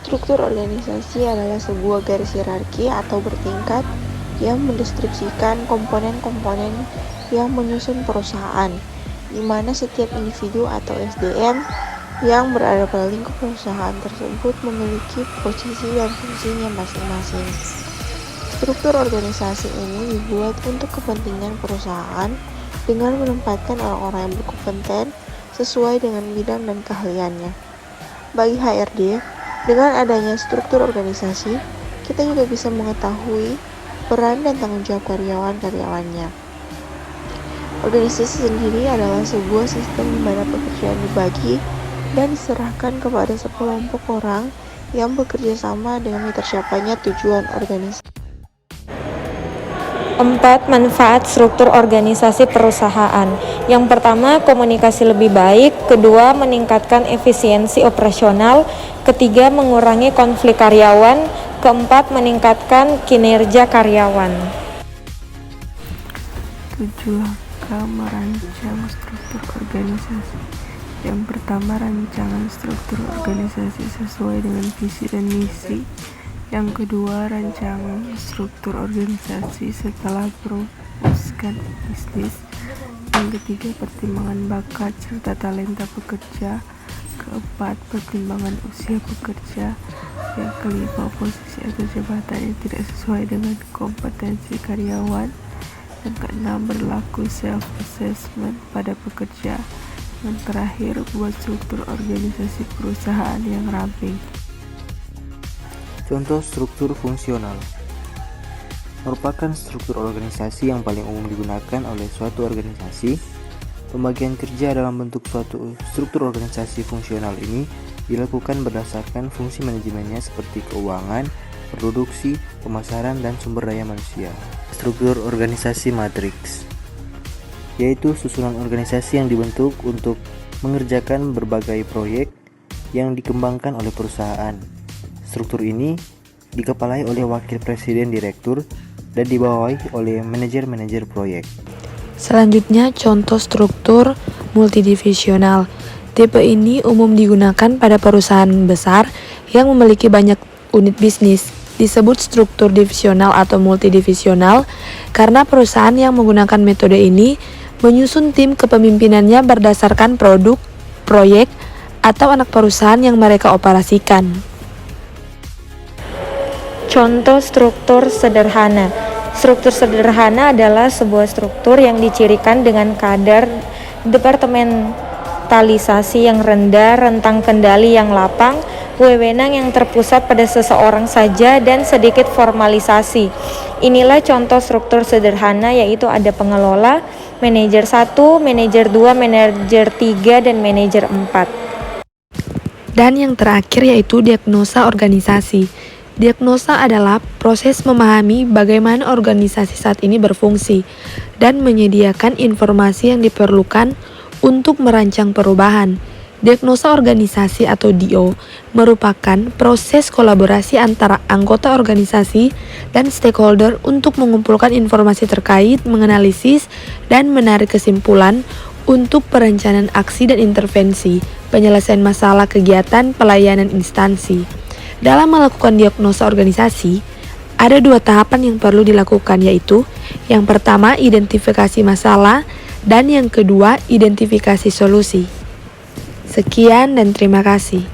Struktur organisasi adalah sebuah garis hierarki atau bertingkat yang mendeskripsikan komponen-komponen yang menyusun perusahaan, di mana setiap individu atau SDM yang berada pada lingkup perusahaan tersebut memiliki posisi dan fungsinya masing-masing. Struktur organisasi ini dibuat untuk kepentingan perusahaan dengan menempatkan orang-orang yang berkompeten sesuai dengan bidang dan keahliannya. Bagi HRD, dengan adanya struktur organisasi, kita juga bisa mengetahui peran dan tanggung jawab karyawan-karyawannya. Organisasi sendiri adalah sebuah sistem di mana pekerjaan dibagi dan diserahkan kepada sekelompok orang yang bekerja sama demi tercapainya tujuan organisasi. 4. Manfaat struktur organisasi perusahaan. Yang pertama, komunikasi lebih baik. Kedua, meningkatkan efisiensi operasional. Ketiga, mengurangi konflik karyawan. Keempat, meningkatkan kinerja karyawan. 7. Langkah merancang struktur organisasi. Yang pertama, rancangan struktur organisasi sesuai dengan visi dan misi. Yang kedua, rancangan struktur organisasi setelah merumuskan bisnis. Yang ketiga, pertimbangan bakat serta talenta pekerja. Keempat, pertimbangan usia pekerja. Yang kelima, posisi atau jabatan yang tidak sesuai dengan kompetensi karyawan. Yang keenam, berlaku self-assessment pada pekerja. Yang terakhir, buat struktur organisasi perusahaan yang ramping. Contoh struktur fungsional merupakan struktur organisasi yang paling umum digunakan oleh suatu organisasi. Pembagian kerja dalam bentuk suatu struktur organisasi fungsional ini dilakukan berdasarkan fungsi manajemennya seperti keuangan, produksi, pemasaran, dan sumber daya manusia. Struktur organisasi matriks yaitu susunan organisasi yang dibentuk untuk mengerjakan berbagai proyek yang dikembangkan oleh perusahaan. Struktur ini dikepalai oleh wakil presiden direktur dan dibawahi oleh manajer-manajer proyek. Selanjutnya, contoh struktur multidivisional. Tipe ini umum digunakan pada perusahaan besar yang memiliki banyak unit bisnis. Disebut struktur divisional atau multidivisional karena perusahaan yang menggunakan metode ini menyusun tim kepemimpinannya berdasarkan produk, proyek, atau anak perusahaan yang mereka operasikan. Contoh struktur sederhana. Struktur sederhana adalah sebuah struktur yang dicirikan dengan kadar departementalisasi yang rendah, rentang kendali yang lapang, wewenang yang terpusat pada seseorang saja, dan sedikit formalisasi. Inilah contoh struktur sederhana, yaitu ada pengelola, manajer 1, manajer 2, manajer 3, dan manajer 4. Dan yang terakhir yaitu diagnosa organisasi. Diagnosa adalah proses memahami bagaimana organisasi saat ini berfungsi dan menyediakan informasi yang diperlukan untuk merancang perubahan. Diagnosa organisasi atau DO merupakan proses kolaborasi antara anggota organisasi dan stakeholder untuk mengumpulkan informasi terkait, menganalisis, dan menarik kesimpulan untuk perencanaan aksi dan intervensi, penyelesaian masalah kegiatan, pelayanan instansi. Dalam melakukan diagnosa organisasi, ada 2 tahapan yang perlu dilakukan, yaitu yang pertama identifikasi masalah dan yang kedua identifikasi solusi. Sekian dan terima kasih.